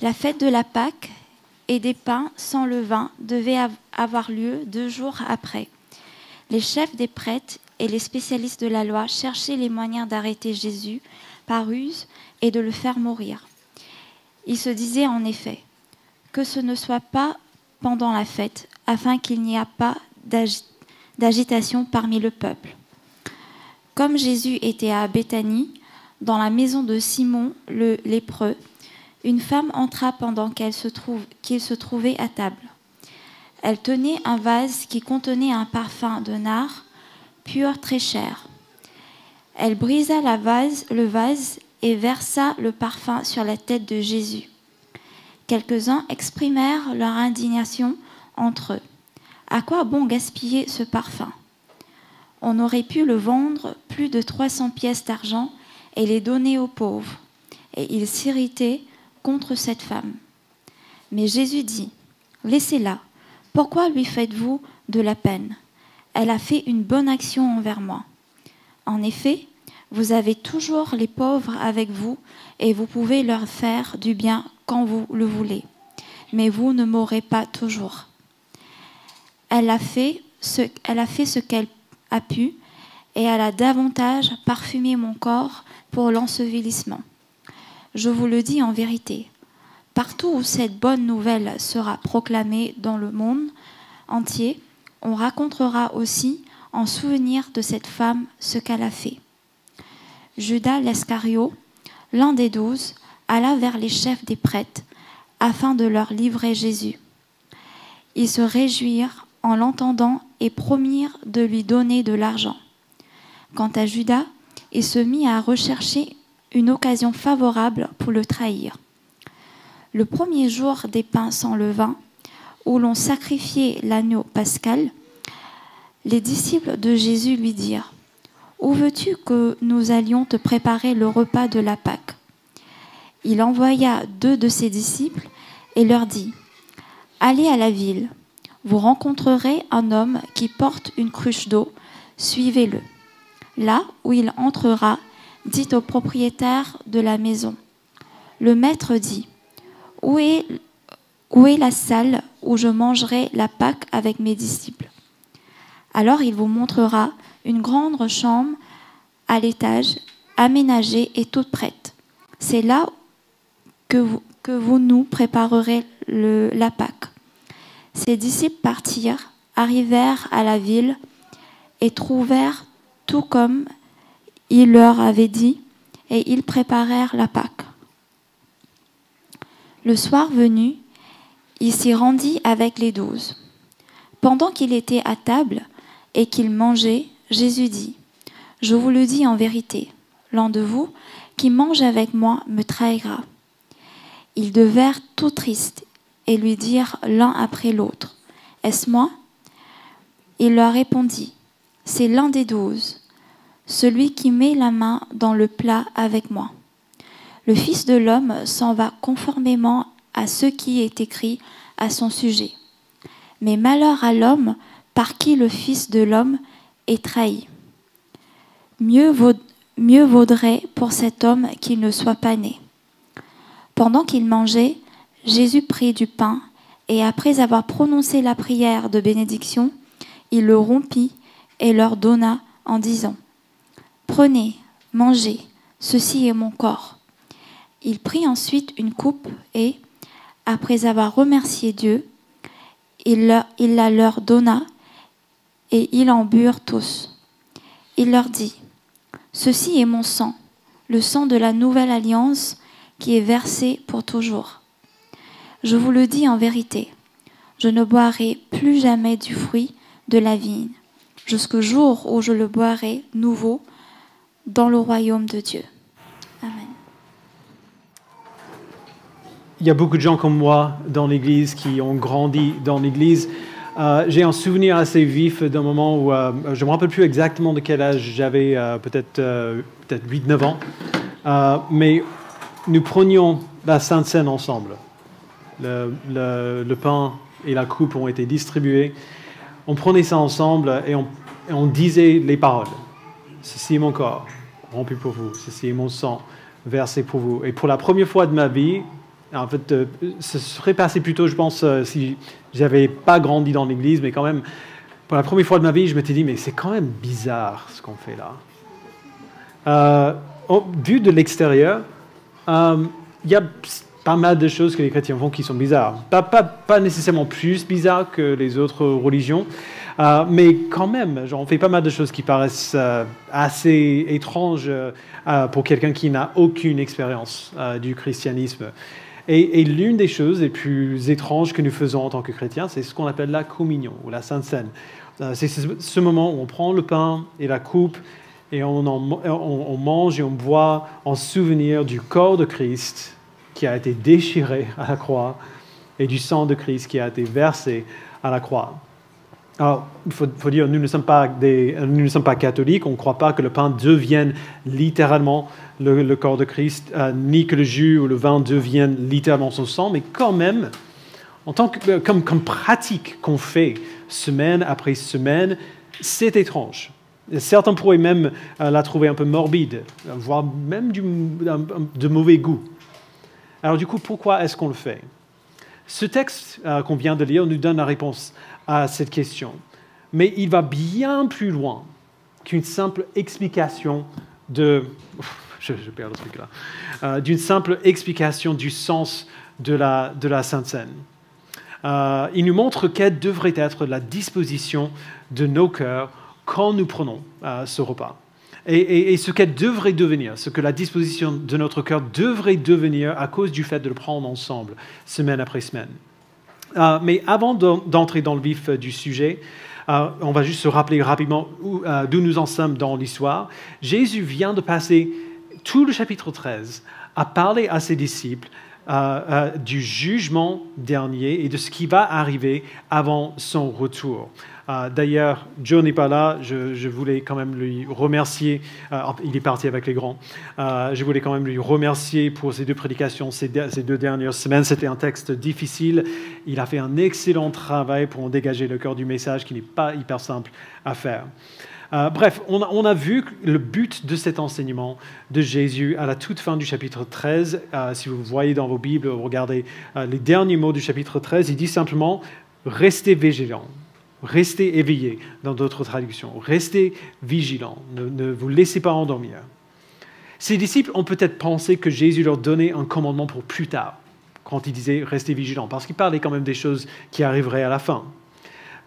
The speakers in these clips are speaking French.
La fête de la Pâque et des pains sans levain devait avoir lieu 2 jours après. Les chefs des prêtres et les spécialistes de la loi cherchaient les moyens d'arrêter Jésus par ruse et de le faire mourir. Ils se disaient en effet que ce ne soit pas pendant la fête, afin qu'il n'y ait pas d'agitation parmi le peuple. Comme Jésus était à Béthanie, dans la maison de Simon le lépreux, une femme entra pendant qu'il se trouvait à table. Elle tenait un vase qui contenait un parfum de nard pur très cher. Elle brisa le vase et versa le parfum sur la tête de Jésus. Quelques-uns exprimèrent leur indignation entre eux. À quoi bon gaspiller ce parfum? On aurait pu le vendre plus de 300 pièces d'argent et les donner aux pauvres. Et ils s'irritaient contre cette femme. Mais Jésus dit, « Laissez-la. Pourquoi lui faites-vous de la peine? Elle a fait une bonne action envers moi. En effet, vous avez toujours les pauvres avec vous et vous pouvez leur faire du bien quand vous le voulez. Mais vous ne m'aurez pas toujours. Elle a fait ce qu'elle a pu et elle a davantage parfumé mon corps pour l'ensevelissement. Je vous le dis en vérité, partout où cette bonne nouvelle sera proclamée dans le monde entier, on racontera aussi en souvenir de cette femme ce qu'elle a fait. » Judas l'Iscario, l'un des 12, alla vers les chefs des prêtres afin de leur livrer Jésus. Ils se réjouirent en l'entendant et promirent de lui donner de l'argent. Quant à Judas, il se mit à rechercher une occasion favorable pour le trahir. Le premier jour des pains sans levain, où l'on sacrifiait l'agneau pascal, les disciples de Jésus lui dirent « Où veux-tu que nous allions te préparer le repas de la Pâque ?» Il envoya 2 de ses disciples et leur dit « Allez à la ville, vous rencontrerez un homme qui porte une cruche d'eau, suivez-le. Là où il entrera, dites au propriétaire de la maison. Le maître dit, où est la salle où je mangerai la Pâque avec mes disciples? Alors il vous montrera une grande chambre à l'étage, aménagée et toute prête. C'est là que vous nous préparerez la Pâque. » Ses disciples partirent, arrivèrent à la ville et trouvèrent tout comme il leur avait dit, et ils préparèrent la Pâque. Le soir venu, il s'y rendit avec les 12. Pendant qu'il était à table et qu'il mangeait, Jésus dit, « Je vous le dis en vérité, l'un de vous qui mange avec moi me trahira. » Ils devinrent tout tristes et lui dirent l'un après l'autre, « Est-ce moi ?» Il leur répondit, « C'est l'un des 12, celui qui met la main dans le plat avec moi. Le Fils de l'homme s'en va conformément à ce qui est écrit à son sujet. Mais malheur à l'homme par qui le Fils de l'homme est trahi. Mieux vaudrait pour cet homme qu'il ne soit pas né. » Pendant qu'il mangeait, Jésus prit du pain et après avoir prononcé la prière de bénédiction, il le rompit et leur donna en disant, « Prenez, mangez, ceci est mon corps. » Il prit ensuite une coupe et, après avoir remercié Dieu, il la leur donna et ils en burent tous. Il leur dit, « Ceci est mon sang, le sang de la nouvelle alliance qui est versé pour toujours. Je vous le dis en vérité, je ne boirai plus jamais du fruit de la vigne, jusqu'au jour où je le boirai nouveau dans le royaume de Dieu. » Amen. Il y a beaucoup de gens comme moi dans l'Église qui ont grandi dans l'Église. J'ai un souvenir assez vif d'un moment où je ne me rappelle plus exactement de quel âge j'avais, peut-être 8-9 ans. Mais nous prenions la Sainte Seine ensemble. Le pain et la coupe ont été distribués. On prenait ça ensemble et on disait les paroles. « Ceci est mon corps, rompu pour vous. Ceci est mon sang, versé pour vous. » Et pour la première fois de ma vie, En fait, ce serait passé plutôt, je pense, si j'avais pas grandi dans l'Église, mais quand même, pour la première fois de ma vie, je m'étais dit, mais c'est quand même bizarre ce qu'on fait là. Vu de l'extérieur, il y a pas mal de choses que les chrétiens font qui sont bizarres. Pas nécessairement plus bizarres que les autres religions, mais quand même, genre, on fait pas mal de choses qui paraissent assez étranges pour quelqu'un qui n'a aucune expérience du christianisme. Et l'une des choses les plus étranges que nous faisons en tant que chrétiens, c'est ce qu'on appelle la communion ou la Sainte Seine. C'est ce moment où on prend le pain et la coupe et on mange et on boit en souvenir du corps de Christ qui a été déchiré à la croix et du sang de Christ qui a été versé à la croix. Alors, il faut dire, nous ne sommes pas catholiques, on ne croit pas que le pain devienne littéralement le corps de Christ, ni que le jus ou le vin deviennent littéralement son sang, mais quand même, comme pratique qu'on fait semaine après semaine, c'est étrange. Certains pourraient même la trouver un peu morbide, voire même de mauvais goût. Alors du coup, pourquoi est-ce qu'on le fait? Ce texte qu'on vient de lire nous donne la réponse à cette question. Mais il va bien plus loin qu'une simple explication d'une simple explication du sens de la Sainte Seine. Il nous montre quelle devrait être la disposition de nos cœurs quand nous prenons ce repas. Et ce qu'elle devrait devenir, ce que la disposition de notre cœur devrait devenir à cause du fait de le prendre ensemble, semaine après semaine. Mais avant d'entrer dans le vif du sujet, on va juste se rappeler rapidement d'où nous en sommes dans l'histoire. Jésus vient de passer tout le chapitre 13 à parler à ses disciples du jugement dernier et de ce qui va arriver avant son retour. D'ailleurs, Joe n'est pas là, je voulais quand même lui remercier, il est parti avec les grands, je voulais quand même lui remercier pour ses deux prédications ces 2 dernières semaines. C'était un texte difficile, il a fait un excellent travail pour en dégager le cœur du message qui n'est pas hyper simple à faire. Bref, on a vu le but de cet enseignement de Jésus à la toute fin du chapitre 13. Si vous voyez dans vos Bibles, regardez les derniers mots du chapitre 13, il dit simplement « Restez vigilants ». Restez éveillés, dans d'autres traductions. Restez vigilants, ne vous laissez pas endormir. Ses disciples ont peut-être pensé que Jésus leur donnait un commandement pour plus tard, quand il disait « restez vigilants », parce qu'il parlait quand même des choses qui arriveraient à la fin.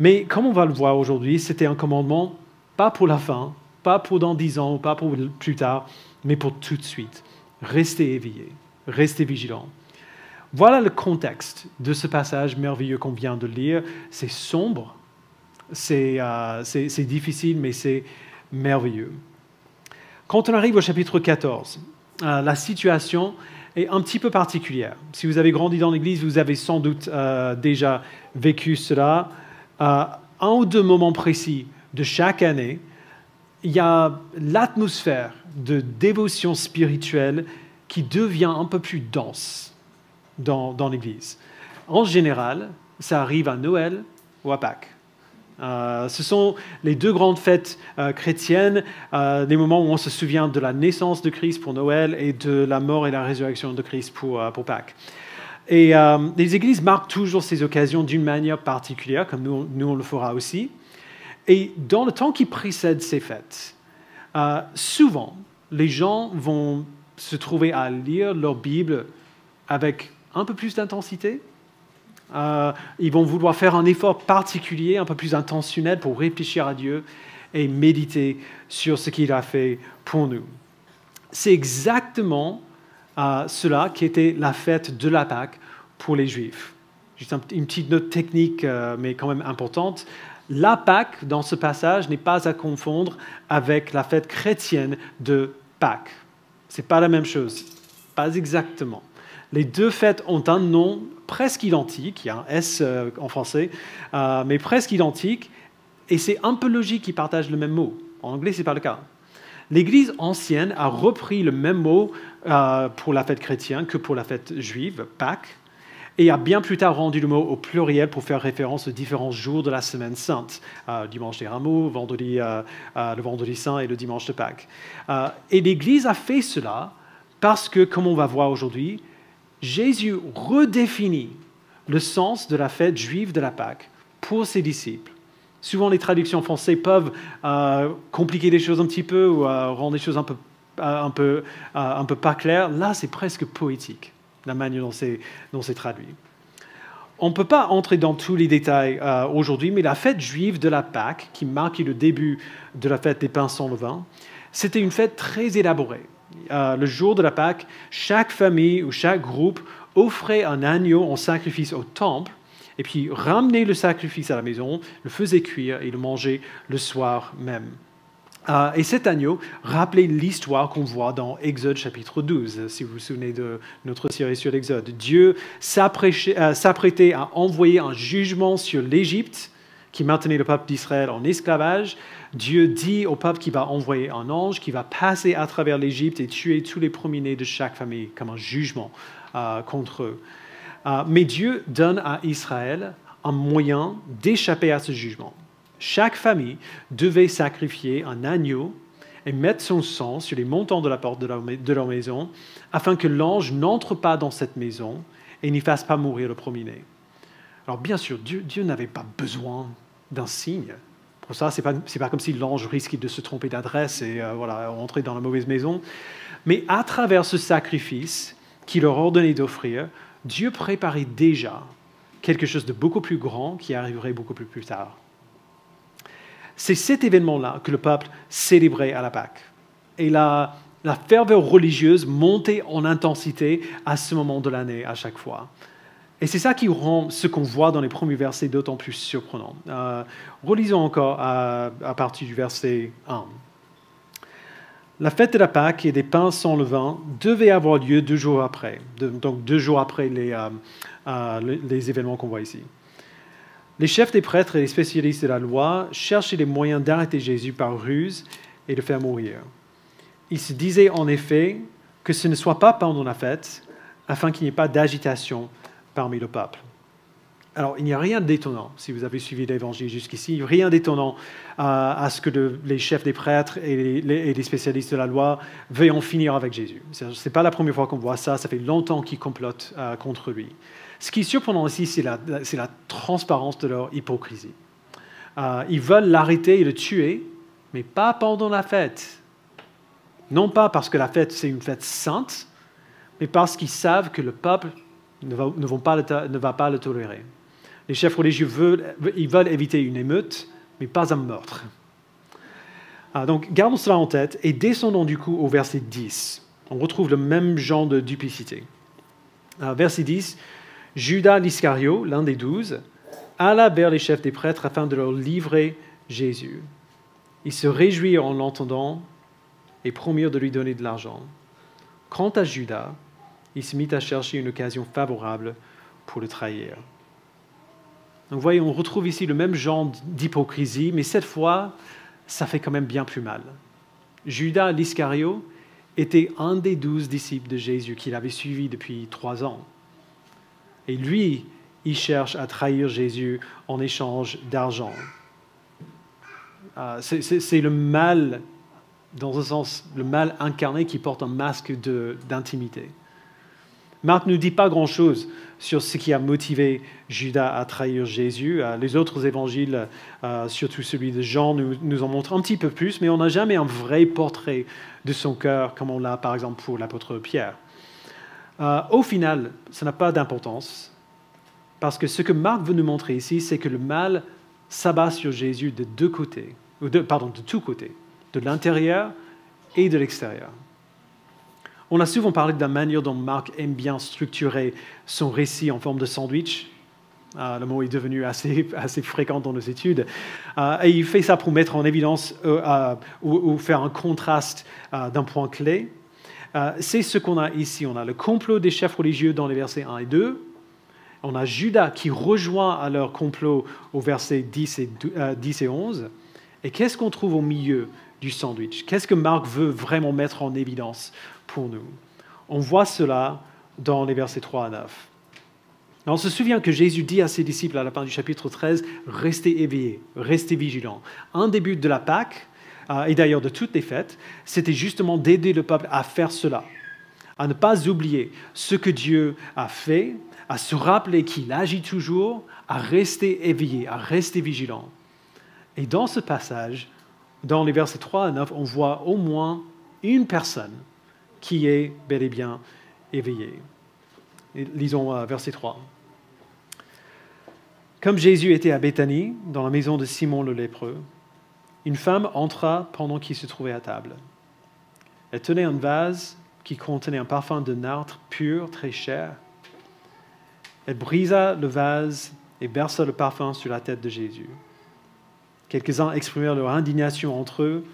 Mais comme on va le voir aujourd'hui, c'était un commandement pas pour la fin, pas pour dans 10 ans, pas pour plus tard, mais pour tout de suite. Restez éveillés, restez vigilants. Voilà le contexte de ce passage merveilleux qu'on vient de lire. C'est sombre, c'est difficile, mais c'est merveilleux. Quand on arrive au chapitre 14, la situation est un petit peu particulière. Si vous avez grandi dans l'Église, vous avez sans doute déjà vécu cela. Un ou deux moments précis de chaque année, il y a l'atmosphère de dévotion spirituelle qui devient un peu plus dense dans l'Église. En général, ça arrive à Noël ou à Pâques. Ce sont les 2 grandes fêtes chrétiennes, les moments où on se souvient de la naissance de Christ pour Noël et de la mort et la résurrection de Christ pour Pâques. Et les églises marquent toujours ces occasions d'une manière particulière, comme nous on le fera aussi. Et dans le temps qui précède ces fêtes, souvent, les gens vont se trouver à lire leur Bible avec un peu plus d'intensité. Ils vont vouloir faire un effort particulier, un peu plus intentionnel pour réfléchir à Dieu et méditer sur ce qu'il a fait pour nous. C'est exactement cela qui était la fête de la Pâque pour les Juifs. Juste une petite note technique, mais quand même importante. La Pâque, dans ce passage, n'est pas à confondre avec la fête chrétienne de Pâques. Ce n'est pas la même chose, pas exactement. Les 2 fêtes ont un nom presque identique, il y a un S en français, mais presque identique, et c'est un peu logique qu'ils partagent le même mot. En anglais, ce n'est pas le cas. L'Église ancienne a repris le même mot pour la fête chrétienne que pour la fête juive, Pâques, et a bien plus tard rendu le mot au pluriel pour faire référence aux différents jours de la semaine sainte, dimanche des Rameaux, le vendredi saint et le dimanche de Pâques. Et l'Église a fait cela parce que, comme on va voir aujourd'hui, Jésus redéfinit le sens de la fête juive de la Pâque pour ses disciples. Souvent, les traductions françaises peuvent compliquer les choses un petit peu ou rendre les choses un peu pas claires. Là, c'est presque poétique, la manière dont c'est traduit. On ne peut pas entrer dans tous les détails aujourd'hui, mais la fête juive de la Pâque, qui marquait le début de la fête des pains sans levain, c'était une fête très élaborée. Le jour de la Pâque, chaque famille ou chaque groupe offrait un agneau en sacrifice au temple, et puis ramenait le sacrifice à la maison, le faisait cuire et le mangeait le soir même. Et cet agneau rappelait l'histoire qu'on voit dans Exode chapitre 12, si vous vous souvenez de notre série sur l'Exode. Dieu s'apprêtait à envoyer un jugement sur l'Égypte qui maintenait le peuple d'Israël en esclavage. Dieu dit au peuple qu'il va envoyer un ange qui va passer à travers l'Égypte et tuer tous les premiers-nés de chaque famille comme un jugement contre eux. Mais Dieu donne à Israël un moyen d'échapper à ce jugement. Chaque famille devait sacrifier un agneau et mettre son sang sur les montants de la porte de leur maison afin que l'ange n'entre pas dans cette maison et n'y fasse pas mourir le premier-né. Alors bien sûr, Dieu n'avait pas besoin d'un signe. Pour ça, ce n'est pas comme si l'ange risquait de se tromper d'adresse et rentrer dans la mauvaise maison. Mais à travers ce sacrifice qu'il leur ordonnait d'offrir, Dieu préparait déjà quelque chose de beaucoup plus grand qui arriverait beaucoup plus tard. C'est cet événement-là que le peuple célébrait à la Pâque. Et la ferveur religieuse montait en intensité à ce moment de l'année à chaque fois. Et c'est ça qui rend ce qu'on voit dans les premiers versets d'autant plus surprenant. Relisons encore à partir du verset 1. La fête de la Pâque et des pains sans levain devait avoir lieu 2 jours après. Donc 2 jours après les événements qu'on voit ici. Les chefs des prêtres et les spécialistes de la loi cherchaient les moyens d'arrêter Jésus par ruse et de faire mourir. Ils se disaient en effet que ce ne soit pas pendant la fête, afin qu'il n'y ait pas d'agitation parmi le peuple. Alors, il n'y a rien d'étonnant, si vous avez suivi l'Évangile jusqu'ici, rien d'étonnant à ce que les chefs des prêtres et les spécialistes de la loi veuillent en finir avec Jésus. Ce n'est pas la première fois qu'on voit ça, ça fait longtemps qu'ils complotent contre lui. Ce qui est surprenant ici, c'est la transparence de leur hypocrisie. Ils veulent l'arrêter et le tuer, mais pas pendant la fête. Non pas parce que la fête, c'est une fête sainte, mais parce qu'ils savent que le peuple ne va pas le tolérer. Les chefs religieux veulent éviter une émeute, mais pas un meurtre. Donc, gardons cela en tête et descendons du coup au verset 10. On retrouve le même genre de duplicité. Verset 10, Judas l'Iscario, l'un des 12, alla vers les chefs des prêtres afin de leur livrer Jésus. Ils se réjouirent en l'entendant et promirent de lui donner de l'argent. Quant à Judas, il se mit à chercher une occasion favorable pour le trahir. Donc, vous voyez, on retrouve ici le même genre d'hypocrisie, mais cette fois, ça fait quand même bien plus mal. Judas l'Iscario était un des 12 disciples de Jésus qu'il avait suivi depuis 3 ans. Et lui, il cherche à trahir Jésus en échange d'argent. C'est le mal, dans un sens, le mal incarné qui porte un masque d'intimité. Marc ne nous dit pas grand-chose sur ce qui a motivé Judas à trahir Jésus. Les autres évangiles, surtout celui de Jean, nous en montrent un petit peu plus, mais on n'a jamais un vrai portrait de son cœur comme on l'a par exemple pour l'apôtre Pierre. Au final, ça n'a pas d'importance, parce que ce que Marc veut nous montrer ici, c'est que le mal s'abat sur Jésus de tous côtés, de l'intérieur et de l'extérieur. On a souvent parlé de la manière dont Marc aime bien structurer son récit en forme de sandwich. Le mot est devenu assez fréquent dans nos études. Et il fait ça pour mettre en évidence ou faire un contraste d'un point clé. C'est ce qu'on a ici. On a le complot des chefs religieux dans les versets 1 et 2. On a Judas qui rejoint à leur complot au verset 10 et 11. Et qu'est-ce qu'on trouve au milieu du sandwich? Qu'est-ce que Marc veut vraiment mettre en évidence pour nous? On voit cela dans les versets 3 à 9. On se souvient que Jésus dit à ses disciples à la fin du chapitre 13, « Restez éveillés, restez vigilants ». Un des buts de la Pâque, et d'ailleurs de toutes les fêtes, c'était justement d'aider le peuple à faire cela, à ne pas oublier ce que Dieu a fait, à se rappeler qu'il agit toujours, à rester éveillé, à rester vigilant. Et dans ce passage, dans les versets 3 à 9, on voit au moins une personne qui est bel et bien éveillée. Et lisons verset 3. Comme Jésus était à Béthanie, dans la maison de Simon le lépreux, une femme entra pendant qu'il se trouvait à table. Elle tenait un vase qui contenait un parfum de nard pur, très cher. Elle brisa le vase et versa le parfum sur la tête de Jésus. Quelques-uns exprimèrent leur indignation entre eux.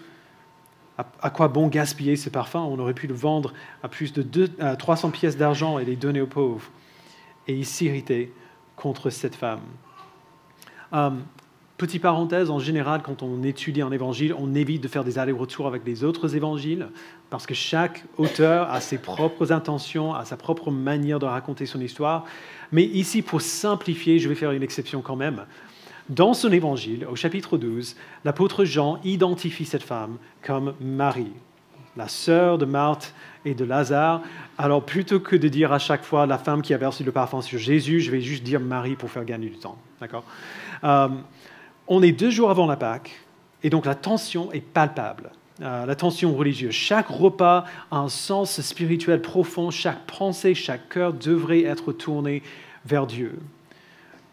À quoi bon gaspiller ce parfum? On aurait pu le vendre à plus de 300 pièces d'argent et les donner aux pauvres. Et ils s'irritaient contre cette femme. Petite parenthèse, en général, quand on étudie un évangile, on évite de faire des allers-retours avec les autres évangiles, parce que chaque auteur a ses propres intentions, a sa propre manière de raconter son histoire. Mais ici, pour simplifier, je vais faire une exception quand même. Dans son évangile, au chapitre 12, l'apôtre Jean identifie cette femme comme Marie, la sœur de Marthe et de Lazare. Alors, plutôt que de dire à chaque fois la femme qui a versé le parfum sur Jésus, je vais juste dire Marie pour faire gagner du temps. D'accord ? On est 2 jours avant la Pâque, et donc la tension est palpable, la tension religieuse. Chaque repas a un sens spirituel profond, chaque pensée, chaque cœur devrait être tourné vers Dieu.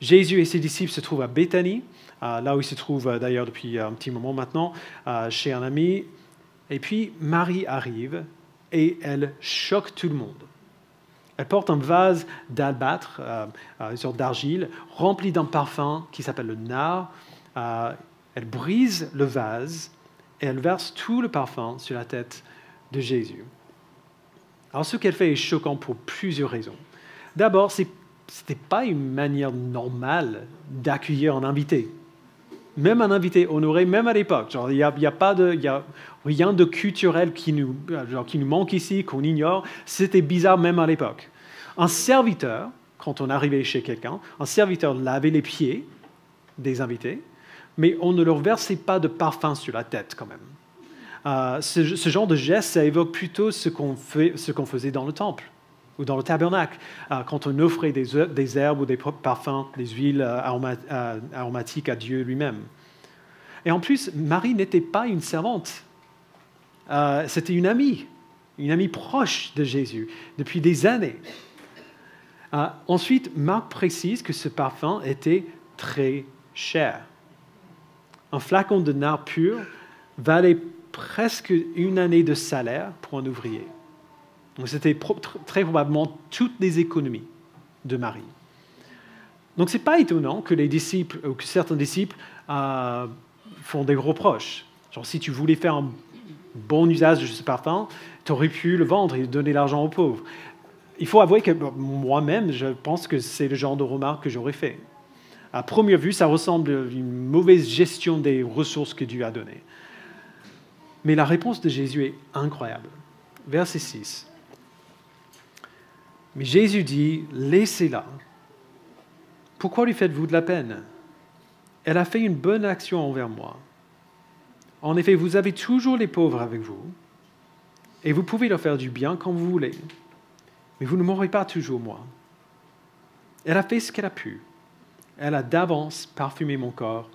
Jésus et ses disciples se trouvent à Béthanie, là où ils se trouvent d'ailleurs depuis un petit moment maintenant, chez un ami. Et puis Marie arrive et elle choque tout le monde. Elle porte un vase d'albâtre, une sorte d'argile, rempli d'un parfum qui s'appelle le nard. Elle brise le vase et elle verse tout le parfum sur la tête de Jésus. Alors ce qu'elle fait est choquant pour plusieurs raisons. D'abord, ce n'était pas une manière normale d'accueillir un invité. Même un invité honoré, même à l'époque. Il n'y a rien de culturel qui nous manque ici, qu'on ignore. C'était bizarre même à l'époque. Un serviteur, quand on arrivait chez quelqu'un, un serviteur lavait les pieds des invités, mais on ne leur versait pas de parfum sur la tête quand même. Ce genre de geste, ça évoque plutôt ce qu'on faisait dans le temple ou dans le tabernacle, quand on offrait des herbes ou des parfums, des huiles aromatiques à Dieu lui-même. Et en plus, Marie n'était pas une servante, c'était une amie proche de Jésus depuis des années. Ensuite, Marc précise que ce parfum était très cher. Un flacon de nard pur valait presque 1 année de salaire pour un ouvrier. Donc c'était très probablement toutes les économies de Marie. Donc ce n'est pas étonnant que les disciples, ou que certains disciples font des reproches. Genre si tu voulais faire un bon usage de ce parfum, tu aurais pu le vendre et donner l'argent aux pauvres. Il faut avouer que moi-même, je pense que c'est le genre de remarque que j'aurais fait. À première vue, ça ressemble à une mauvaise gestion des ressources que Dieu a données. Mais la réponse de Jésus est incroyable. Verset 6. Mais Jésus dit, laissez-la. Pourquoi lui faites-vous de la peine? Elle a fait une bonne action envers moi. En effet, vous avez toujours les pauvres avec vous, et vous pouvez leur faire du bien quand vous voulez. Mais vous ne m'aurez pas toujours, moi. Elle a fait ce qu'elle a pu. Elle a d'avance parfumé mon corps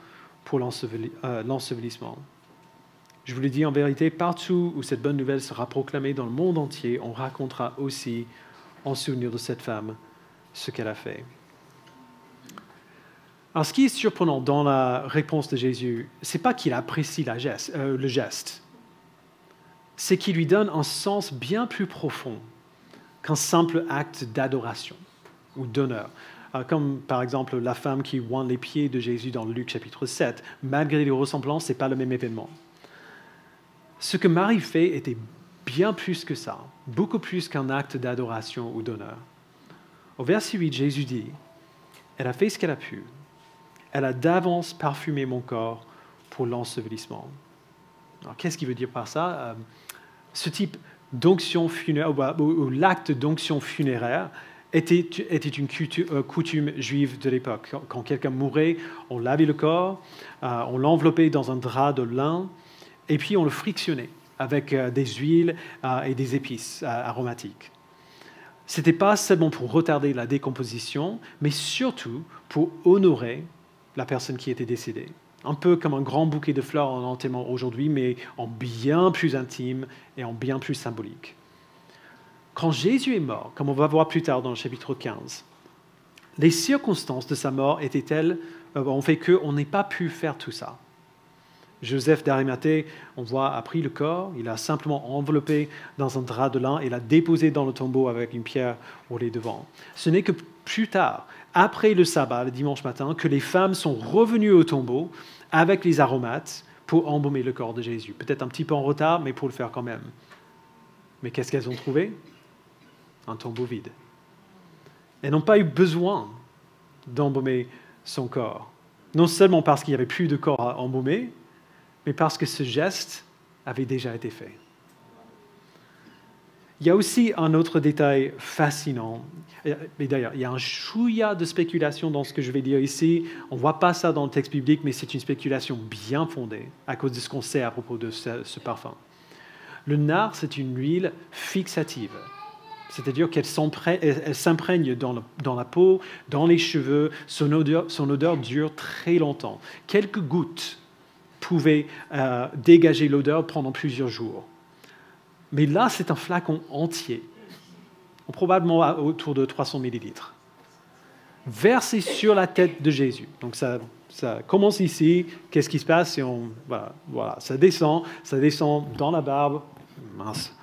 pour l'ensevelissement. Je vous le dis en vérité, partout où cette bonne nouvelle sera proclamée dans le monde entier, on racontera aussi, en souvenir de cette femme, ce qu'elle a fait. Alors, ce qui est surprenant dans la réponse de Jésus, ce n'est pas qu'il apprécie le geste, c'est qu'il lui donne un sens bien plus profond qu'un simple acte d'adoration ou d'honneur. Comme par exemple la femme qui oint les pieds de Jésus dans Luc chapitre 7. Malgré les ressemblances, ce n'est pas le même événement. Ce que Marie fait était bien plus que ça, beaucoup plus qu'un acte d'adoration ou d'honneur. Au verset 8, Jésus dit, « Elle a fait ce qu'elle a pu. Elle a d'avance parfumé mon corps pour l'ensevelissement. » Alors, qu'est-ce qu'il veut dire par ça? Ce type d'onction funéraire, ou l'acte d'onction funéraire, était une coutume juive de l'époque. Quand quelqu'un mourait, on lavait le corps, on l'enveloppait dans un drap de lin, et puis on le frictionnait avec des huiles et des épices aromatiques. Ce n'était pas seulement pour retarder la décomposition, mais surtout pour honorer la personne qui était décédée. Un peu comme un grand bouquet de fleurs en enterrement aujourd'hui, mais en bien plus intime et en bien plus symbolique. Quand Jésus est mort, comme on va voir plus tard dans le chapitre 15, les circonstances de sa mort étaient telles, ont fait qu'on n'ait pas pu faire tout ça. Joseph d'Arimathée, on voit, a pris le corps, il l'a simplement enveloppé dans un drap de lin et l'a déposé dans le tombeau avec une pierre roulée devant. Ce n'est que plus tard, après le sabbat, le dimanche matin, que les femmes sont revenues au tombeau avec les aromates pour embaumer le corps de Jésus. Peut-être un petit peu en retard, mais pour le faire quand même. Mais qu'est-ce qu'elles ont trouvé? Un tombeau vide. Elles n'ont pas eu besoin d'embaumer son corps. Non seulement parce qu'il n'y avait plus de corps à embaumer, mais parce que ce geste avait déjà été fait. Il y a aussi un autre détail fascinant. Et d'ailleurs, il y a un chouïa de spéculation dans ce que je vais dire ici. On ne voit pas ça dans le texte biblique, mais c'est une spéculation bien fondée à cause de ce qu'on sait à propos de ce parfum. Le nard, c'est une huile fixative. C'est-à-dire qu'elle s'imprègne dans la peau, dans les cheveux. Son odeur dure très longtemps. Quelques gouttes pouvaient dégager l'odeur pendant plusieurs jours. Mais là, c'est un flacon entier, probablement autour de 300 millilitres, versé sur la tête de Jésus. Donc ça commence ici. Qu'est-ce qui se passe? Voilà, ça descend dans la barbe. Mince.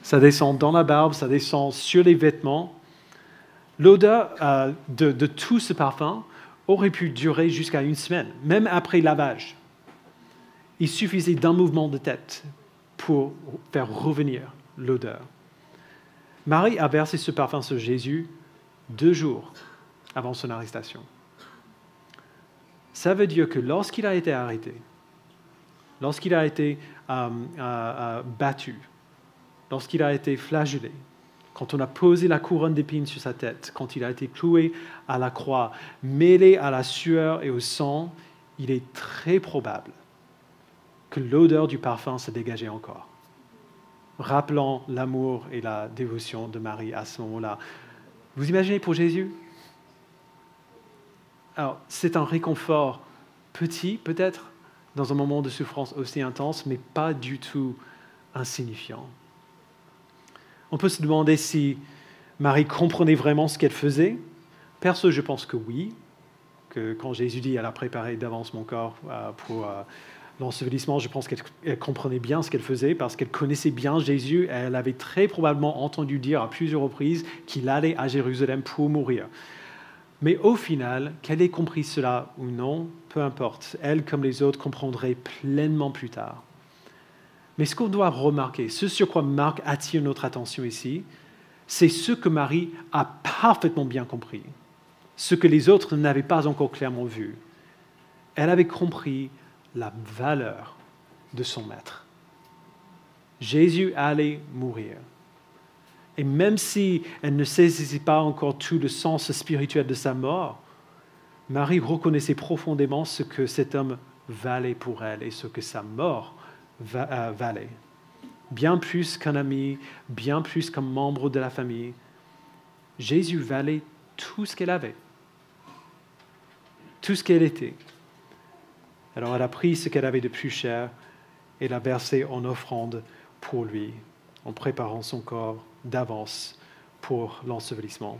Ça descend dans la barbe, ça descend sur les vêtements. L'odeur de tout ce parfum aurait pu durer jusqu'à une semaine, même après lavage. Il suffisait d'un mouvement de tête pour faire revenir l'odeur. Marie a versé ce parfum sur Jésus 2 jours avant son arrestation. Ça veut dire que lorsqu'il a été arrêté, lorsqu'il a été battu, lorsqu'il a été flagellé, quand on a posé la couronne d'épines sur sa tête, quand il a été cloué à la croix, mêlé à la sueur et au sang, il est très probable que l'odeur du parfum se dégageait encore, rappelant l'amour et la dévotion de Marie à ce moment-là. Vous imaginez pour Jésus? Alors, c'est un réconfort petit, peut-être, dans un moment de souffrance aussi intense, mais pas du tout insignifiant. On peut se demander si Marie comprenait vraiment ce qu'elle faisait. Perso, je pense que oui, que quand Jésus dit « elle a préparé d'avance mon corps pour l'ensevelissement », je pense qu'elle comprenait bien ce qu'elle faisait parce qu'elle connaissait bien Jésus. Elle avait très probablement entendu dire à plusieurs reprises qu'il allait à Jérusalem pour mourir. Mais au final, qu'elle ait compris cela ou non, peu importe. Elle, comme les autres, comprendrait pleinement plus tard. Mais ce qu'on doit remarquer, ce sur quoi Marc attire notre attention ici, c'est ce que Marie a parfaitement bien compris, ce que les autres n'avaient pas encore clairement vu. Elle avait compris la valeur de son maître. Jésus allait mourir. Et même si elle ne saisissait pas encore tout le sens spirituel de sa mort, Marie reconnaissait profondément ce que cet homme valait pour elle et ce que sa mort valait. Bien plus qu'un ami, bien plus qu'un membre de la famille, Jésus valait tout ce qu'elle avait, tout ce qu'elle était. Alors elle a pris ce qu'elle avait de plus cher et l'a versé en offrande pour lui, en préparant son corps d'avance pour l'ensevelissement.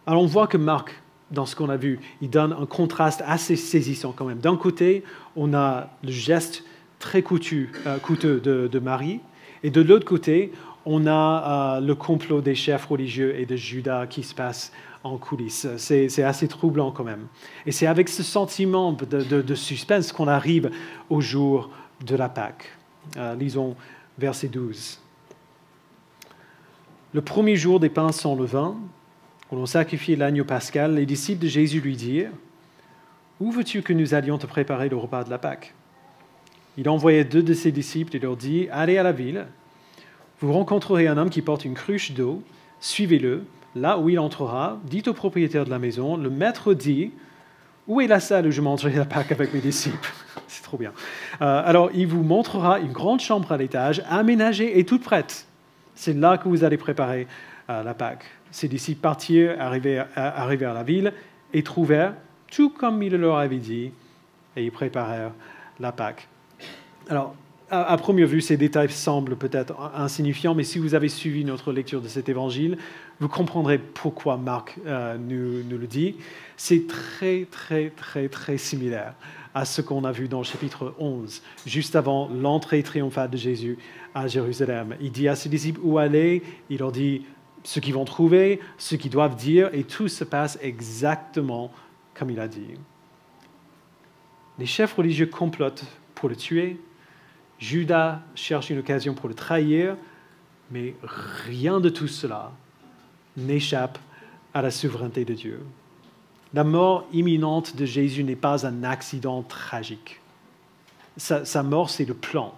Alors on voit que Marc, dans ce qu'on a vu, il donne un contraste assez saisissant quand même. D'un côté, on a le geste très coûteux de Marie, et de l'autre côté, on a le complot des chefs religieux et de Judas qui se passe en coulisses. C'est assez troublant quand même. Et c'est avec ce sentiment de suspense qu'on arrive au jour de la Pâque. Lisons verset 12. Le premier jour des pains sans levain, où l'on sacrifiait l'agneau pascal, les disciples de Jésus lui dirent « Où veux-tu que nous allions te préparer le repas de la Pâque ?» Il envoya 2 de ses disciples et leur dit « Allez à la ville, vous rencontrerez un homme qui porte une cruche d'eau, suivez-le, là où il entrera, dites au propriétaire de la maison, le maître dit « Où est la salle où je mangerai la Pâque avec mes disciples ?» C'est trop bien. Alors, il vous montrera une grande chambre à l'étage, aménagée et toute prête. C'est là que vous allez préparer la Pâque. » Ses disciples partirent, arrivèrent à la ville et trouvèrent tout comme il leur avait dit, et ils préparèrent la Pâque. Alors, à première vue, ces détails semblent peut-être insignifiants, mais si vous avez suivi notre lecture de cet évangile, vous comprendrez pourquoi Marc nous le dit. C'est très, très, très, très similaire à ce qu'on a vu dans le chapitre 11, juste avant l'entrée triomphale de Jésus à Jérusalem. Il dit à ses disciples où aller, il leur dit ce qu'ils vont trouver, ce qu'ils doivent dire, et tout se passe exactement comme il a dit. Les chefs religieux complotent pour le tuer. Judas cherche une occasion pour le trahir, mais rien de tout cela n'échappe à la souveraineté de Dieu. La mort imminente de Jésus n'est pas un accident tragique. Sa mort, c'est le plan.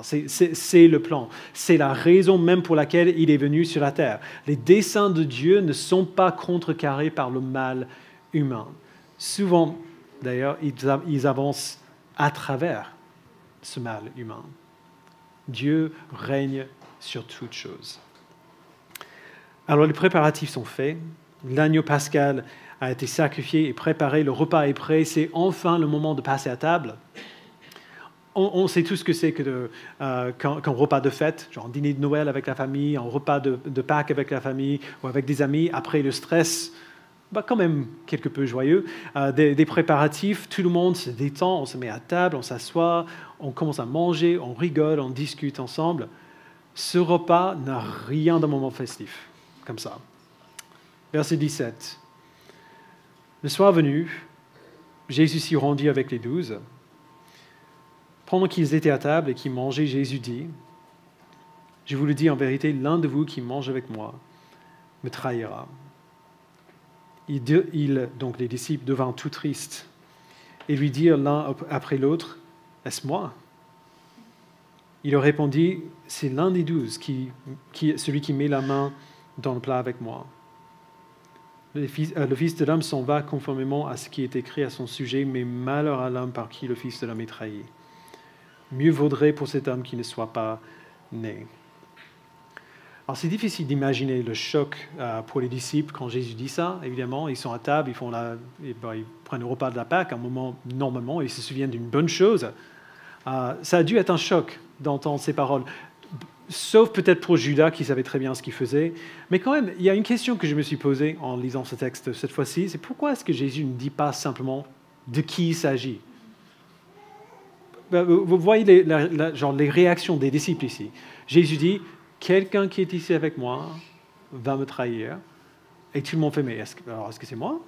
C'est le plan. C'est la raison même pour laquelle il est venu sur la terre. Les desseins de Dieu ne sont pas contrecarrés par le mal humain. Souvent, d'ailleurs, ils avancent à travers ce mal humain. Dieu règne sur toutes choses. Alors les préparatifs sont faits. L'agneau pascal a été sacrifié et préparé. Le repas est prêt. C'est enfin le moment de passer à table. On sait tout ce que c'est qu'un repas de fête, genre un dîner de Noël avec la famille, un repas de Pâques avec la famille ou avec des amis. Après le stress, quand même quelque peu joyeux, des préparatifs, tout le monde se détend, on se met à table, on s'assoit, on commence à manger, on rigole, on discute ensemble. Ce repas n'a rien d'un moment festif, comme ça. Verset 17. Le soir venu, Jésus s'y rendit avec les 12. Pendant qu'ils étaient à table et qu'ils mangeaient, Jésus dit, « Je vous le dis en vérité, l'un de vous qui mange avec moi me trahira. » Donc les disciples devinrent tout tristes et lui dirent l'un après l'autre, « Est-ce moi ?» Il leur répondit, « C'est l'un des 12, celui qui met la main dans le plat avec moi. » Le Fils de l'homme s'en va conformément à ce qui est écrit à son sujet, mais malheur à l'homme par qui le Fils de l'homme est trahi. Mieux vaudrait pour cet homme qu'il ne soit pas né. Alors c'est difficile d'imaginer le choc pour les disciples quand Jésus dit ça. Évidemment, ils sont à table, ils prennent le repas de la Pâque, un moment normalement, ils se souviennent d'une bonne chose. Ça a dû être un choc d'entendre ces paroles, sauf peut-être pour Judas qui savait très bien ce qu'il faisait. Mais quand même, il y a une question que je me suis posée en lisant ce texte cette fois-ci, c'est pourquoi est-ce que Jésus ne dit pas simplement de qui il s'agit ? Vous voyez les réactions des disciples ici. Jésus dit, quelqu'un qui est ici avec moi va me trahir. Et tout le monde fait, mais est-ce que c'est moi ?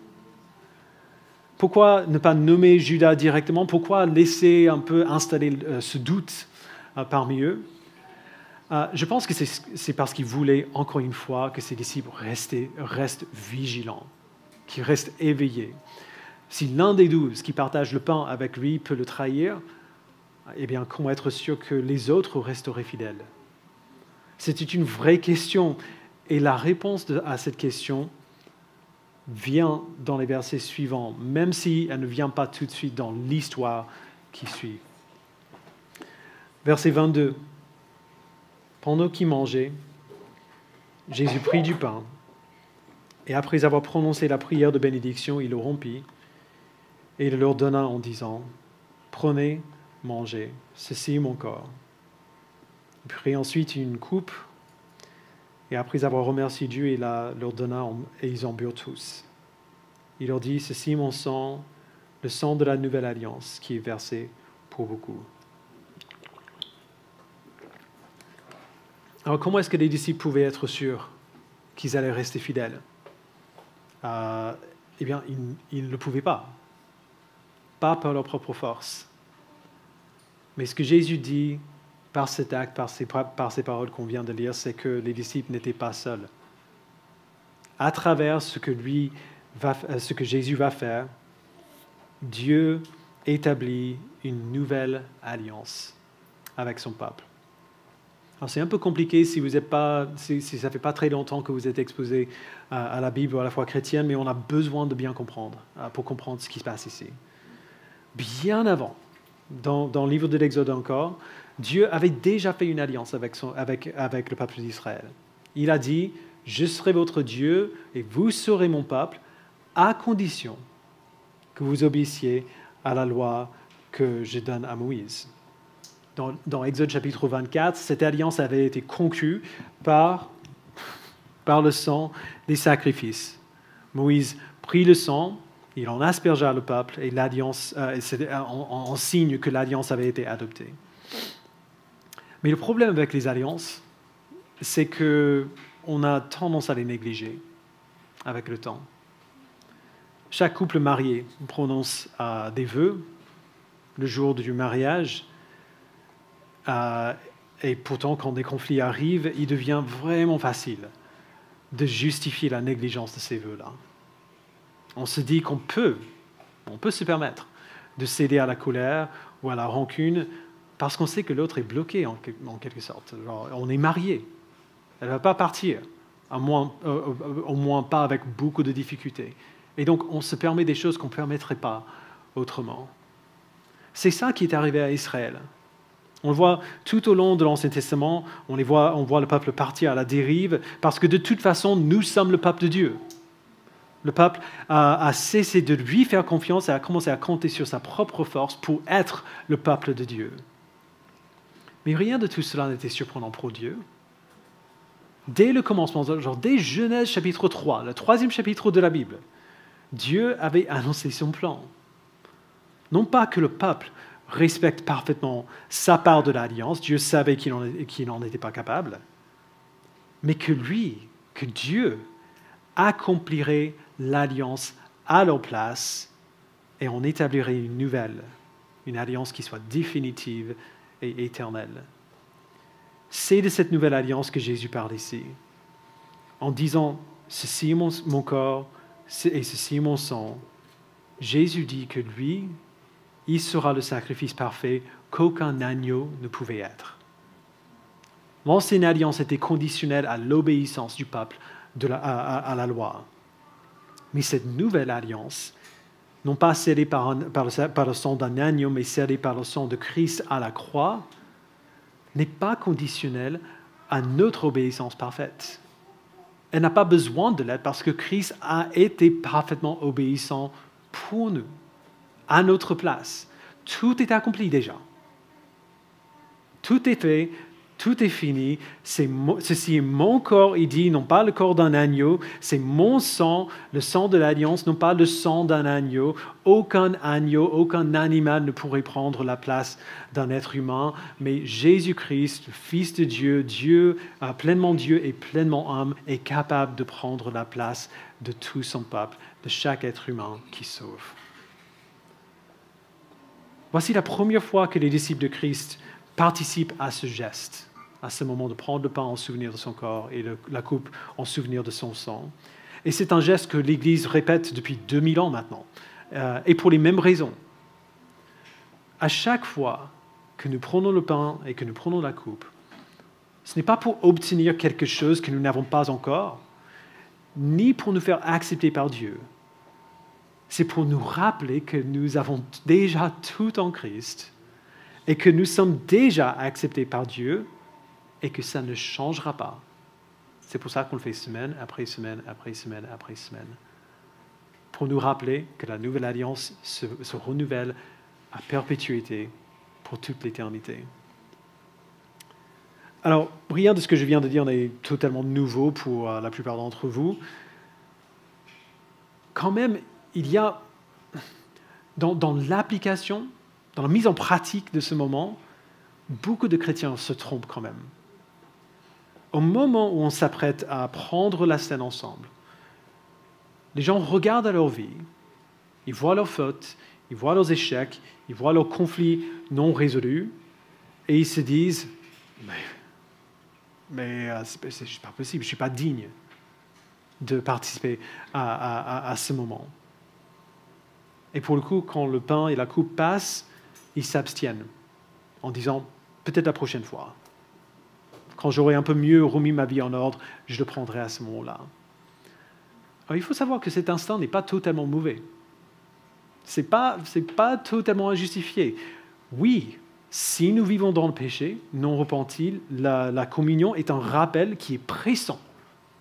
Pourquoi ne pas nommer Judas directement ? Pourquoi laisser un peu installer ce doute parmi eux ? Je pense que c'est parce qu'il voulait, encore une fois, que ses disciples restent vigilants, qu'ils restent éveillés. Si l'un des 12 qui partage le pain avec lui peut le trahir, eh bien, comment être sûr que les autres resteraient fidèles ? C'était une vraie question. Et la réponse à cette question vient dans les versets suivants, même si elle ne vient pas tout de suite dans l'histoire qui suit. Verset 22. Pendant qu'ils mangeaient, Jésus prit du pain, et après avoir prononcé la prière de bénédiction, il le rompit, et il leur donna en disant, « Prenez, mangez, ceci est mon corps. » Il prit ensuite une coupe, et après avoir remercié Dieu, il leur donna, et ils en burent tous. Il leur dit, « Ceci est mon sang, le sang de la nouvelle alliance, qui est versé pour beaucoup. » Alors, comment est-ce que les disciples pouvaient être sûrs qu'ils allaient rester fidèles ? Eh bien, ils ne le pouvaient pas. Pas par leur propre force. Mais ce que Jésus dit par cet acte, par ces paroles qu'on vient de lire, c'est que les disciples n'étaient pas seuls. À travers ce que Jésus va faire, Dieu établit une nouvelle alliance avec son peuple. Alors c'est un peu compliqué si ça ne fait pas très longtemps que vous êtes exposé à la Bible ou à la foi chrétienne, mais on a besoin de bien comprendre pour comprendre ce qui se passe ici. Bien avant, dans le livre de l'Exode encore, Dieu avait déjà fait une alliance avec le peuple d'Israël. Il a dit, je serai votre Dieu et vous serez mon peuple, à condition que vous obéissiez à la loi que je donne à Moïse. Dans Exode chapitre 24, cette alliance avait été conclue par le sang des sacrifices. Moïse prit le sang, il en aspergea le peuple et l'alliance, en signe que l'alliance avait été adoptée. Mais le problème avec les alliances, c'est qu'on a tendance à les négliger avec le temps. Chaque couple marié prononce des vœux le jour du mariage, et pourtant, quand des conflits arrivent, il devient vraiment facile de justifier la négligence de ces vœux-là. On se dit qu'on peut se permettre de céder à la colère ou à la rancune parce qu'on sait que l'autre est bloqué en quelque sorte. Genre, on est marié, elle ne va pas partir, au moins pas avec beaucoup de difficultés. Et donc, on se permet des choses qu'on ne permettrait pas autrement. C'est ça qui est arrivé à Israël. On le voit tout au long de l'Ancien Testament, on voit le peuple partir à la dérive, parce que de toute façon, nous sommes le peuple de Dieu. Le peuple a cessé de lui faire confiance et a commencé à compter sur sa propre force pour être le peuple de Dieu. Mais rien de tout cela n'était surprenant pour Dieu. Dès le commencement, genre dès Genèse chapitre 3, le 3e chapitre de la Bible, Dieu avait annoncé son plan. Non pas que le peuple respecte parfaitement sa part de l'alliance, Dieu savait qu'il n'en était pas capable, mais que Dieu accomplirait l'alliance à leur place et en établirait une nouvelle, une alliance qui soit définitive et éternelle. C'est de cette nouvelle alliance que Jésus parle ici, en disant « Ceci est mon corps et ceci est mon sang ». Jésus dit que lui, il sera le sacrifice parfait qu'aucun agneau ne pouvait être. L'ancienne alliance était conditionnelle à l'obéissance du peuple à la loi. Mais cette nouvelle alliance, non pas scellée par le sang d'un agneau, mais scellée par le sang de Christ à la croix, n'est pas conditionnelle à notre obéissance parfaite. Elle n'a pas besoin de l'être parce que Christ a été parfaitement obéissant pour nous, à notre place. Tout est accompli déjà. Tout est fait, tout est fini. Ceci est mon corps, il dit, non pas le corps d'un agneau, c'est mon sang, le sang de l'alliance, non pas le sang d'un agneau. Aucun agneau, aucun animal ne pourrait prendre la place d'un être humain, mais Jésus-Christ, le Fils de Dieu, pleinement Dieu et pleinement homme, est capable de prendre la place de tout son peuple, de chaque être humain qui sauve. Voici la première fois que les disciples de Christ participent à ce geste, à ce moment de prendre le pain en souvenir de son corps et la coupe en souvenir de son sang. Et c'est un geste que l'Église répète depuis 2000 ans maintenant, et pour les mêmes raisons. À chaque fois que nous prenons le pain et que nous prenons la coupe, ce n'est pas pour obtenir quelque chose que nous n'avons pas encore, ni pour nous faire accepter par Dieu. C'est pour nous rappeler que nous avons déjà tout en Christ et que nous sommes déjà acceptés par Dieu et que ça ne changera pas. C'est pour ça qu'on le fait semaine après semaine après semaine après semaine. Pour nous rappeler que la nouvelle alliance se renouvelle à perpétuité pour toute l'éternité. Alors, rien de ce que je viens de dire n'est totalement nouveau pour la plupart d'entre vous. Quand même, il y a, dans l'application, dans la mise en pratique de ce moment, beaucoup de chrétiens se trompent quand même. Au moment où on s'apprête à prendre la scène ensemble, les gens regardent à leur vie, ils voient leurs fautes, ils voient leurs échecs, ils voient leurs conflits non résolus, et ils se disent « mais c'est pas possible, je ne suis pas digne de participer à ce moment ». Et pour le coup, quand le pain et la coupe passent, ils s'abstiennent en disant « peut-être la prochaine fois. Quand j'aurai un peu mieux remis ma vie en ordre, je le prendrai à ce moment-là. » Alors, il faut savoir que cet instinct n'est pas totalement mauvais. C'est pas totalement injustifié. Oui, si nous vivons dans le péché non repenti, la communion est un rappel qui est pressant,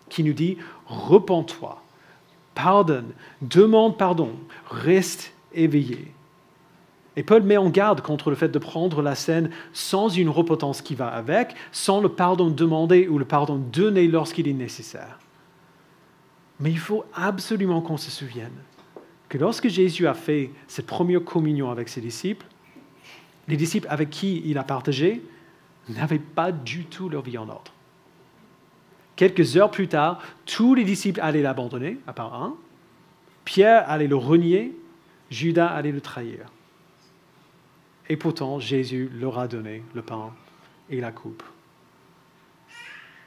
qui nous dit « repens-toi, pardonne, demande pardon, reste éveillé ». Et Paul met en garde contre le fait de prendre la scène sans une repentance qui va avec, sans le pardon demandé ou le pardon donné lorsqu'il est nécessaire. Mais il faut absolument qu'on se souvienne que lorsque Jésus a fait cette première communion avec ses disciples, les disciples avec qui il a partagé n'avaient pas du tout leur vie en ordre. Quelques heures plus tard, tous les disciples allaient l'abandonner, à part un. Pierre allait le renier, Judas allait le trahir. Et pourtant, Jésus leur a donné le pain et la coupe.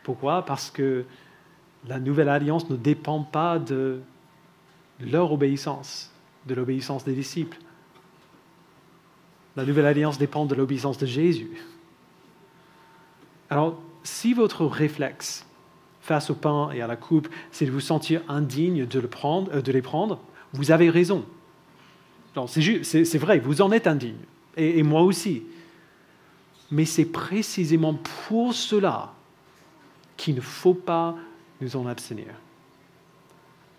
Pourquoi? Parce que la nouvelle alliance ne dépend pas de leur obéissance, de l'obéissance des disciples. La nouvelle alliance dépend de l'obéissance de Jésus. Alors, si votre réflexe face au pain et à la coupe, c'est de vous sentir indigne de les prendre, vous avez raison. C'est vrai, vous en êtes indigne. Et moi aussi. Mais c'est précisément pour cela qu'il ne faut pas nous en abstenir.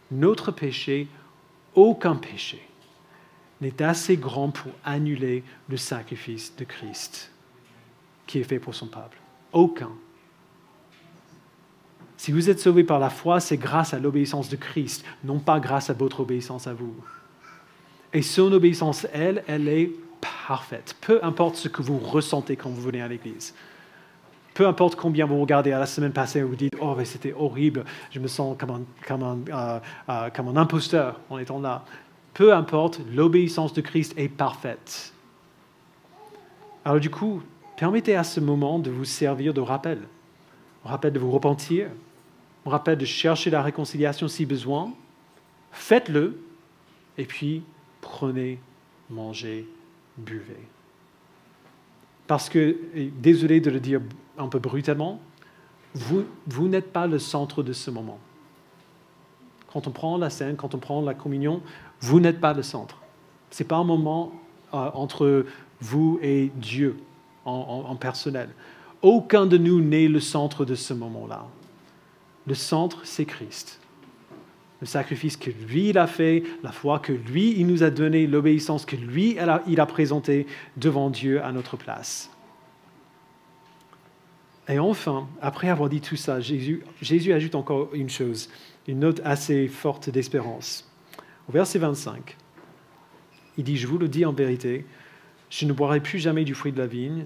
Notre péché, aucun péché, n'est assez grand pour annuler le sacrifice de Christ qui est fait pour son peuple. Aucun. Si vous êtes sauvés par la foi, c'est grâce à l'obéissance de Christ, non pas grâce à votre obéissance à vous. Et son obéissance, elle est parfaite. Peu importe ce que vous ressentez quand vous venez à l'église. Peu importe combien vous regardez à la semaine passée et vous dites « Oh, mais c'était horrible, je me sens comme un imposteur en étant là. » Peu importe, l'obéissance de Christ est parfaite. Alors du coup, permettez à ce moment de vous servir de rappel. Un rappel de vous repentir, un rappel de chercher la réconciliation si besoin. Faites-le, et puis prenez, mangez, buvez. Parce que, désolé de le dire un peu brutalement, vous n'êtes pas le centre de ce moment. Quand on prend la scène, quand on prend la communion, vous n'êtes pas le centre. Ce n'est pas un moment entre vous et Dieu en personnel. Aucun de nous n'est le centre de ce moment-là. Le centre, c'est Christ. Le sacrifice que lui, il a fait, la foi que lui, il nous a donné, l'obéissance que lui, il a présentée devant Dieu à notre place. Et enfin, après avoir dit tout ça, Jésus ajoute encore une chose, une note assez forte d'espérance. Au verset 25, il dit « Je vous le dis en vérité, je ne boirai plus jamais du fruit de la vigne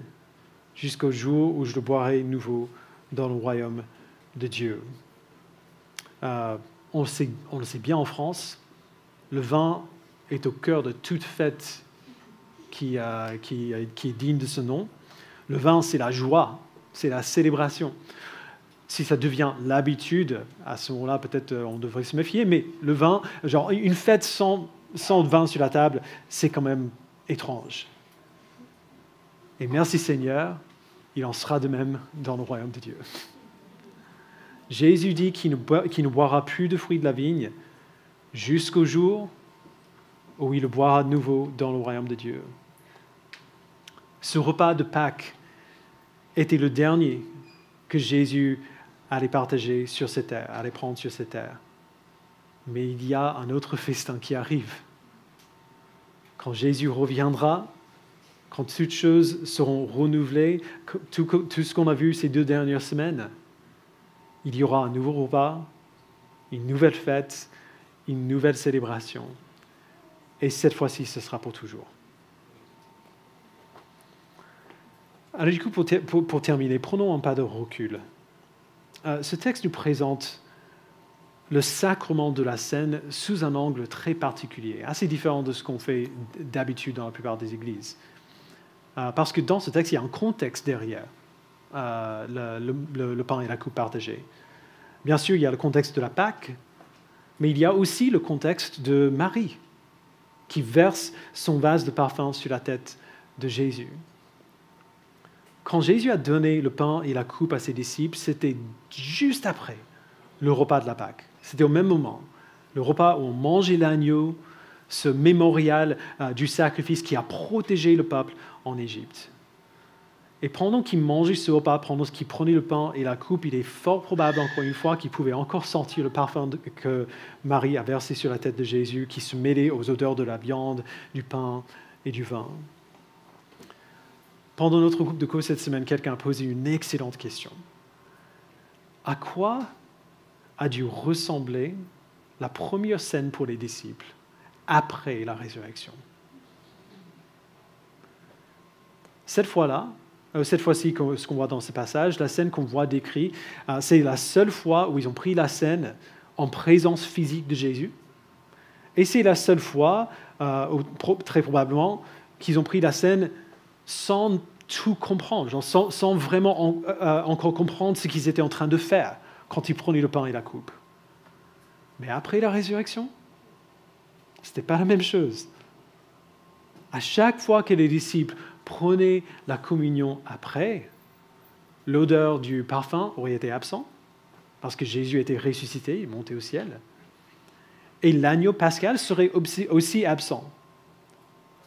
jusqu'au jour où je le boirai nouveau dans le royaume de Dieu. » On le sait bien en France, le vin est au cœur de toute fête qui est digne de ce nom. Le vin, c'est la joie, c'est la célébration. Si ça devient l'habitude, à ce moment-là, peut-être on devrait se méfier, mais le vin, genre une fête sans vin sur la table, c'est quand même étrange. Et merci Seigneur, il en sera de même dans le royaume de Dieu. Jésus dit qu'il ne boira plus de fruits de la vigne jusqu'au jour où il le boira de nouveau dans le royaume de Dieu. Ce repas de Pâques était le dernier que Jésus allait partager sur cette terre, allait prendre sur cette terre. Mais il y a un autre festin qui arrive. Quand Jésus reviendra, quand toutes choses seront renouvelées, tout ce qu'on a vu ces 2 dernières semaines, il y aura un nouveau repas, une nouvelle fête, une nouvelle célébration. Et cette fois-ci, ce sera pour toujours. Alors du coup, pour terminer, prenons un pas de recul. Ce texte nous présente le sacrement de la scène sous un angle très particulier, assez différent de ce qu'on fait d'habitude dans la plupart des églises. Parce que dans ce texte, il y a un contexte derrière le pain et la coupe partagés. Bien sûr, il y a le contexte de la Pâque, mais il y a aussi le contexte de Marie, qui verse son vase de parfum sur la tête de Jésus. Quand Jésus a donné le pain et la coupe à ses disciples, c'était juste après le repas de la Pâque. C'était au même moment. Le repas où on mangeait l'agneau, ce mémorial du sacrifice qui a protégé le peuple en Égypte. Et pendant qu'il mangeait ce repas, pendant qu'il prenait le pain et la coupe, il est fort probable, encore une fois, qu'il pouvait encore sentir le parfum que Marie a versé sur la tête de Jésus, qui se mêlait aux odeurs de la viande, du pain et du vin. Pendant notre groupe de co cette semaine, quelqu'un a posé une excellente question. À quoi a dû ressembler la première scène pour les disciples après la résurrection? Cette fois-ci, ce qu'on voit dans ce passage, la scène qu'on voit décrite, c'est la seule fois où ils ont pris la scène en présence physique de Jésus. Et c'est la seule fois, très probablement, qu'ils ont pris la scène sans tout comprendre, sans vraiment encore comprendre ce qu'ils étaient en train de faire quand ils prenaient le pain et la coupe. Mais après la résurrection, ce n'était pas la même chose. À chaque fois que les disciples prenaient la communion après, l'odeur du parfum aurait été absente, parce que Jésus était ressuscité, il montait au ciel. Et l'agneau pascal serait aussi absent,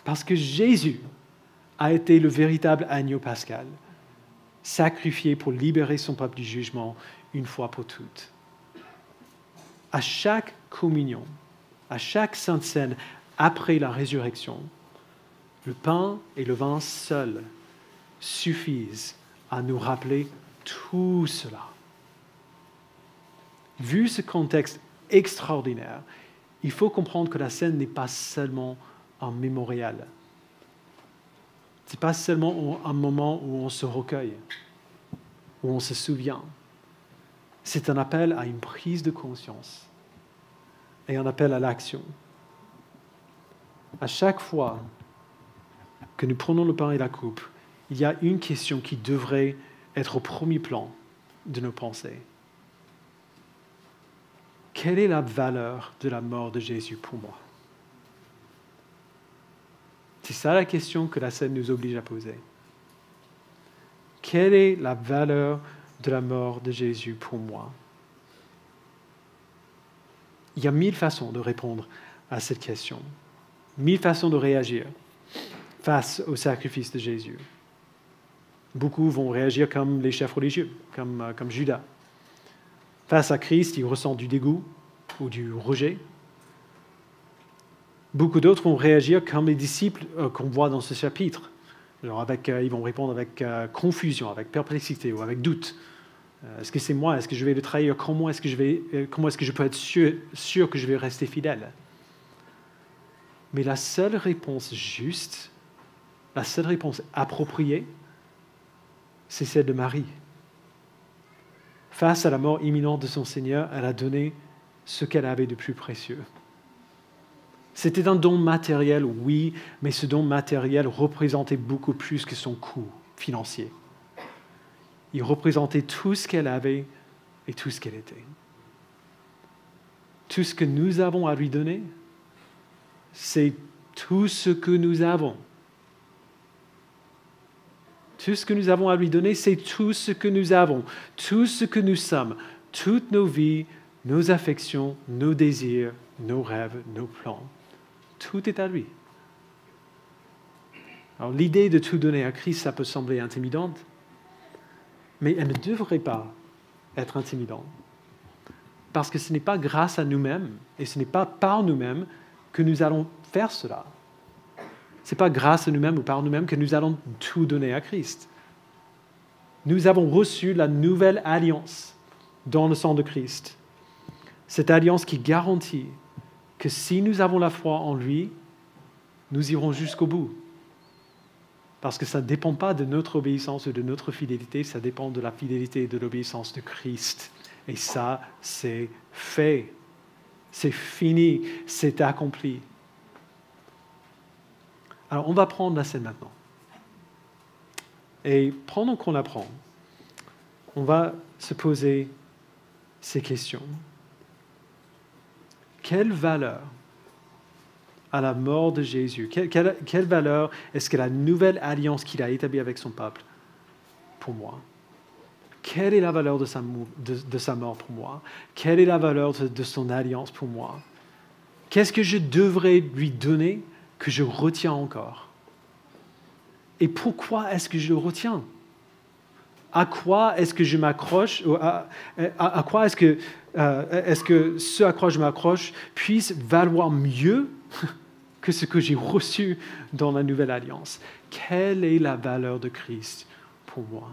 parce que Jésus a été le véritable agneau pascal, sacrifié pour libérer son peuple du jugement une fois pour toutes. À chaque communion, à chaque sainte scène après la résurrection, le pain et le vin seuls suffisent à nous rappeler tout cela. Vu ce contexte extraordinaire, il faut comprendre que la scène n'est pas seulement un mémorial. Ce n'est pas seulement un moment où on se recueille, où on se souvient. C'est un appel à une prise de conscience et un appel à l'action. À chaque fois que nous prenons le pain et la coupe, il y a une question qui devrait être au premier plan de nos pensées. Quelle est la valeur de la mort de Jésus pour moi? C'est ça la question que la scène nous oblige à poser. Quelle est la valeur de la mort de Jésus pour moi? Il y a 1000 façons de répondre à cette question, 1000 façons de réagir face au sacrifice de Jésus. Beaucoup vont réagir comme les chefs religieux, comme Judas. Face à Christ, ils ressentent du dégoût ou du rejet. Beaucoup d'autres vont réagir comme les disciples qu'on voit dans ce chapitre. Alors ils vont répondre avec confusion, avec perplexité ou avec doute. Est-ce que c'est moi? Est-ce que je vais le trahir? Comment est-ce que je peux être sûr que je vais rester fidèle? Mais la seule réponse juste, la seule réponse appropriée, c'est celle de Marie. Face à la mort imminente de son Seigneur, elle a donné ce qu'elle avait de plus précieux. C'était un don matériel, oui, mais ce don matériel représentait beaucoup plus que son coût financier. Il représentait tout ce qu'elle avait et tout ce qu'elle était. Tout ce que nous avons à lui donner, c'est tout ce que nous avons. Tout ce que nous avons à lui donner, c'est tout ce que nous avons, tout ce que nous sommes, toutes nos vies, nos affections, nos désirs, nos rêves, nos plans. Tout est à lui. Alors l'idée de tout donner à Christ, ça peut sembler intimidante, mais elle ne devrait pas être intimidante. Parce que ce n'est pas grâce à nous-mêmes et ce n'est pas par nous-mêmes que nous allons faire cela. Ce n'est pas grâce à nous-mêmes ou par nous-mêmes que nous allons tout donner à Christ. Nous avons reçu la nouvelle alliance dans le sang de Christ. Cette alliance qui garantit que si nous avons la foi en lui, nous irons jusqu'au bout. Parce que ça ne dépend pas de notre obéissance ou de notre fidélité, ça dépend de la fidélité et de l'obéissance de Christ. Et ça, c'est fait. C'est fini, c'est accompli. Alors, on va prendre la scène maintenant. Et pendant qu'on la prend, on va se poser ces questions. Quelle valeur a la mort de Jésus? Quelle valeur est-ce que la nouvelle alliance qu'il a établie avec son peuple pour moi? Quelle est la valeur de sa mort pour moi? Quelle est la valeur de son alliance pour moi? Qu'est-ce que je devrais lui donner que je retiens encore? Et pourquoi est-ce que je le retiens? à quoi est-ce que je m'accroche, à quoi est-ce que ce à quoi je m'accroche puisse valoir mieux que ce que j'ai reçu dans la Nouvelle Alliance. Quelle est la valeur de Christ pour moi?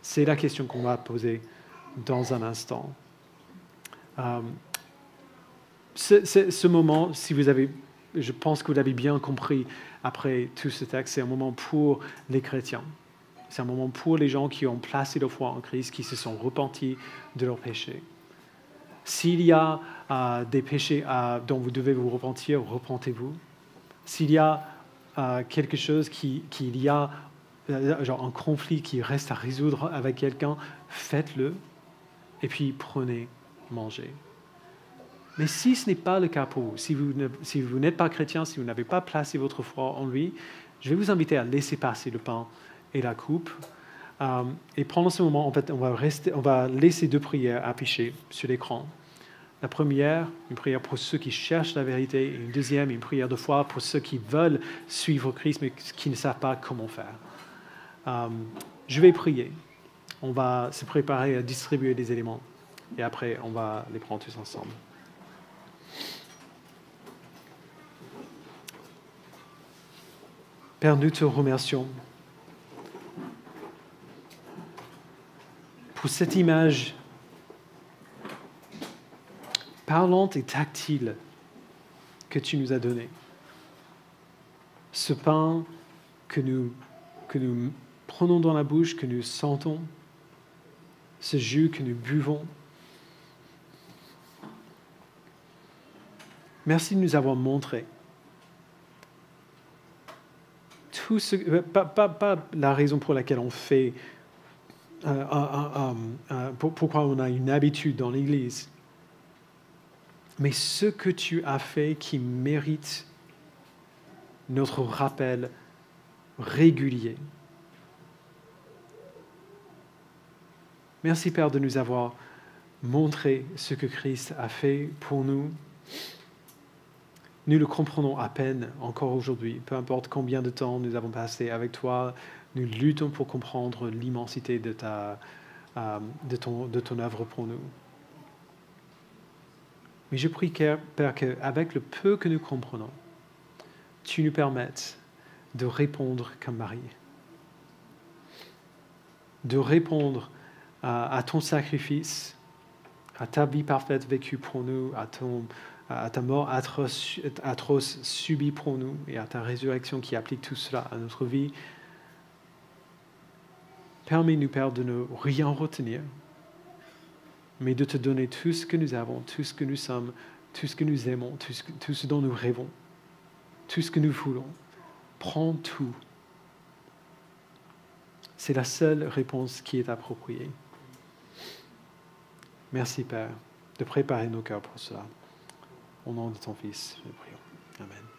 C'est la question qu'on va poser dans un instant. Ce moment, je pense que vous l'avez bien compris après tout ce texte, c'est un moment pour les chrétiens. C'est un moment pour les gens qui ont placé leur foi en Christ, qui se sont repentis de leurs péchés. S'il y a des péchés dont vous devez vous repentir, repentez-vous. S'il y a quelque chose qu'il y a, genre un conflit qui reste à résoudre avec quelqu'un, faites-le et puis prenez, mangez. Mais si ce n'est pas le cas pour vous, si vous n'êtes pas chrétien, si vous n'avez pas placé votre foi en lui, je vais vous inviter à laisser passer le pain et la coupe. Et pendant ce moment, en fait, on va laisser 2 prières affichées sur l'écran. La première, une prière pour ceux qui cherchent la vérité, et une deuxième, une prière de foi pour ceux qui veulent suivre Christ, mais qui ne savent pas comment faire. Je vais prier. On va se préparer à distribuer des éléments. Et après, on va les prendre tous ensemble. Père, nous te remercions pour cette image parlante et tactile que tu nous as donnée. Ce pain que nous prenons dans la bouche, que nous sentons, ce jus que nous buvons. Merci de nous avoir montré tout ce, pas la raison pour laquelle on fait, pourquoi on a une habitude dans l'Église, mais ce que tu as fait qui mérite notre rappel régulier. Merci Père de nous avoir montré ce que Christ a fait pour nous. Nous le comprenons à peine encore aujourd'hui, peu importe combien de temps nous avons passé avec toi, nous luttons pour comprendre l'immensité de ton œuvre pour nous. Mais je prie, Père, qu'avec le peu que nous comprenons, tu nous permettes de répondre comme Marie, de répondre à ton sacrifice, à ta vie parfaite vécue pour nous, à ta mort atroce subie pour nous et à ta résurrection qui applique tout cela à notre vie. Permets-nous, Père, de ne rien retenir, mais de te donner tout ce que nous avons, tout ce que nous sommes, tout ce que nous aimons, tout ce dont nous rêvons, tout ce que nous voulons. Prends tout. C'est la seule réponse qui est appropriée. Merci, Père, de préparer nos cœurs pour cela. Au nom de ton Fils, nous prions. Amen.